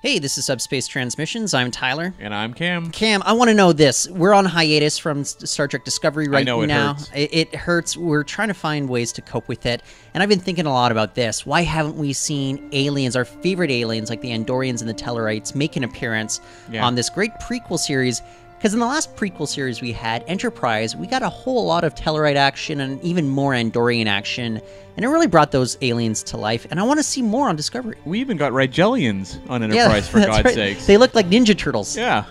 Hey, this is Subspace Transmissions. I'm Tyler. And I'm Cam. Cam, I want to know this. We're on hiatus from Star Trek Discovery right now. I know it hurts. It hurts. We're trying to find ways to cope with it. And I've been thinking a lot about this. Why haven't we seen aliens, our favorite aliens, like the Andorians and the Tellarites, make an appearance on this great prequel series? Because in the last prequel series we had, Enterprise, we got a whole lot of Tellarite action and even more Andorian action, and it really brought those aliens to life, and I want to see more on Discovery. We even got Rigelians on Enterprise, for God's sakes. They look like Ninja Turtles. Yeah.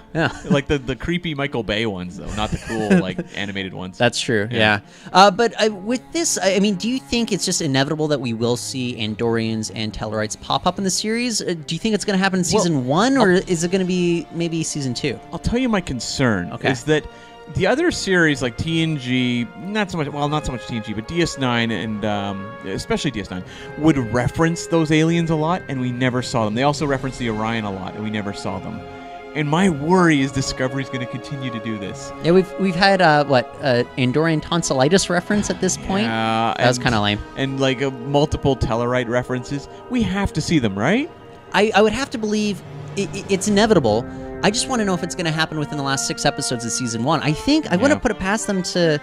Like the creepy Michael Bay ones, though, not the cool, animated ones. That's true, yeah. But with this, I mean, do you think it's just inevitable that we will see Andorians and Tellarites pop up in the series? Do you think it's going to happen in Season 1, or is it going to be maybe Season 2? I'll tell you my concern is that the other series like TNG, not so much TNG, but DS9 and especially DS9 would reference those aliens a lot, and we never saw them. They also referenced the Orion a lot, and we never saw them. And my worry is Discovery's going to continue to do this. Yeah, we've had Andorian tonsillitis reference at this point. That was kind of lame. And multiple Tellarite references. We have to see them, right? I would have to believe it's inevitable. I just want to know if it's going to happen within the last 6 episodes of Season 1. I think I wouldn't put it past them to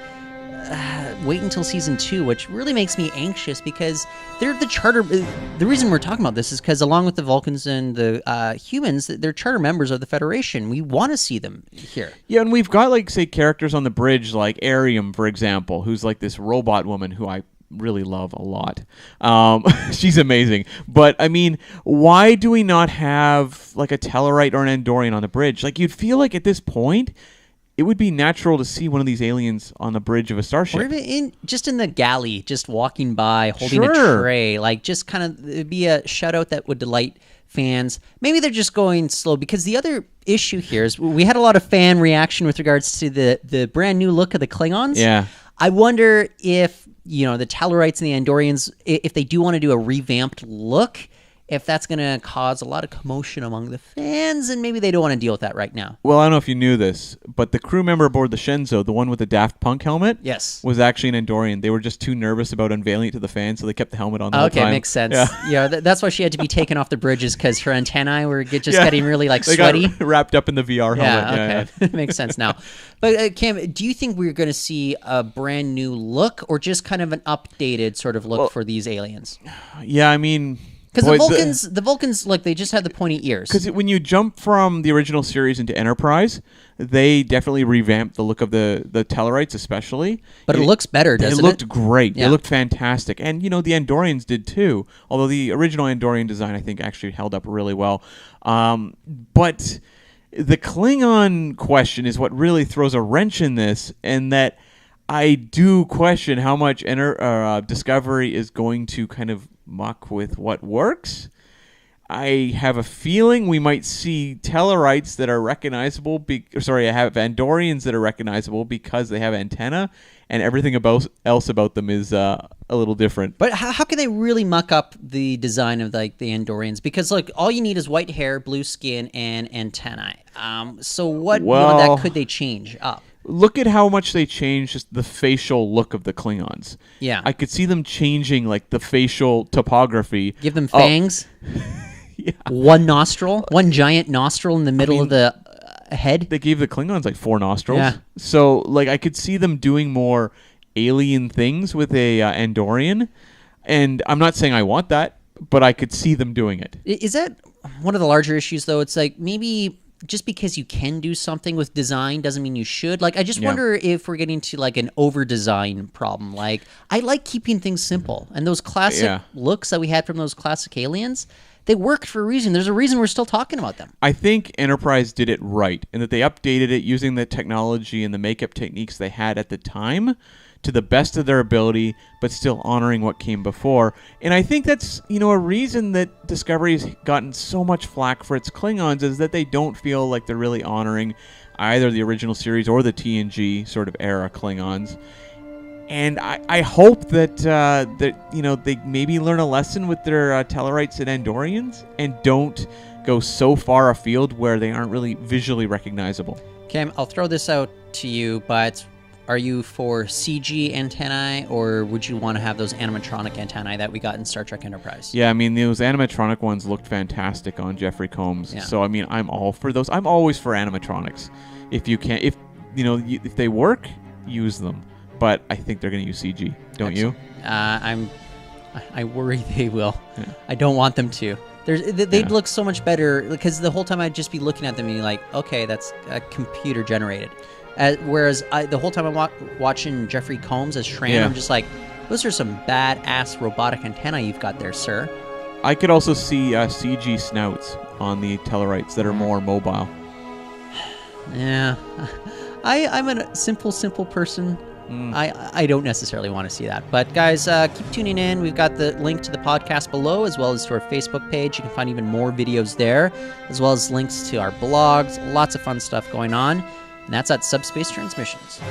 wait until Season 2, which really makes me anxious because they're the charter... The reason we're talking about this is because along with the Vulcans and the humans, they're charter members of the Federation. We want to see them here. Yeah, and we've got, say, characters on the bridge like Arium, for example, who's this robot woman who I really love a lot. She's amazing. But, I mean, why do we not have, a Tellarite or an Andorian on the bridge? You'd feel like at this point, it would be natural to see one of these aliens on the bridge of a starship. Or even just in the galley, just walking by, holding a tray. Just kind of, it'd be a shutout that would delight fans. Maybe they're just going slow, because the other issue here is we had a lot of fan reaction with regards to the brand new look of the Klingons. Yeah. I wonder if the Tellarites and the Andorians, if they do want to do a revamped look, if that's going to cause a lot of commotion among the fans, and maybe they don't want to deal with that right now. Well, I don't know if you knew this, but the crew member aboard the Shenzhou, the one with the Daft Punk helmet, was actually an Andorian. They were just too nervous about unveiling it to the fans, so they kept the helmet on the whole time. Okay, makes sense. Yeah, that's why she had to be taken off the bridges, because her antennae were just getting really sweaty. Got wrapped up in the VR helmet. Yeah, okay. Makes sense now. But Cam, do you think we're going to see a brand new look, or just kind of an updated sort of look for these aliens? Yeah, I mean... Because the Vulcans, they just have the pointy ears. Because when you jump from the original series into Enterprise, they definitely revamped the look of the Tellarites, especially. But it looks better, doesn't it? It looked great. Yeah. It looked fantastic. And, the Andorians did too. Although the original Andorian design, I think, actually held up really well. But the Klingon question is what really throws a wrench in this, and that I do question how much Discovery is going to kind of muck with what works. I have a feeling we might see Tellarites that are recognizable. I have Andorians that are recognizable because they have antenna, and everything else about them is a little different. But how can they really muck up the design of the Andorians? Because all you need is white hair, blue skin, and antennae. So what beyond that could they change up? Look at how much they changed just the facial look of the Klingons. Yeah. I could see them changing the facial topography. Give them fangs. Yeah. One nostril. One giant nostril in the middle of the head. They gave the Klingons 4 nostrils. Yeah. So I could see them doing more alien things with a Andorian. And I'm not saying I want that, but I could see them doing it. Is that one of the larger issues, though? It's maybe... just because you can do something with design doesn't mean you should. I just wonder if we're getting to an over-design problem. I like keeping things simple. And those classic looks that we had from those classic aliens, they worked for a reason. There's a reason we're still talking about them. I think Enterprise did it right, in that they updated it using the technology and the makeup techniques they had at the time to the best of their ability, but still honoring what came before. And I think that's, a reason that Discovery's gotten so much flack for its Klingons is that they don't feel like they're really honoring either the original series or the TNG sort of era Klingons. And I hope that they maybe learn a lesson with their Tellarites and Andorians and don't go so far afield where they aren't really visually recognizable. Cam, I'll throw this out to you, but are you for CG antennae, or would you want to have those animatronic antennae that we got in Star Trek Enterprise? Yeah, I mean, those animatronic ones looked fantastic on Jeffrey Combs. Yeah. So, I mean, I'm all for those. I'm always for animatronics. If they work, use them. But I think they're going to use CG. Don't you? I worry they will. Yeah. I don't want them to. They'd look so much better, because the whole time I'd just be looking at them and be like, okay, that's computer generated. Whereas the whole time I'm watching Jeffrey Combs as Shran, I'm just like, those are some badass robotic antennae you've got there, sir. I could also see CG snouts on the Tellarites that are more mobile. Yeah. I'm a simple person. I don't necessarily want to see that. But guys, keep tuning in. We've got the link to the podcast below, as well as to our Facebook page. You can find even more videos there, as well as links to our blogs. Lots of fun stuff going on. And that's at Subspace Transmissions.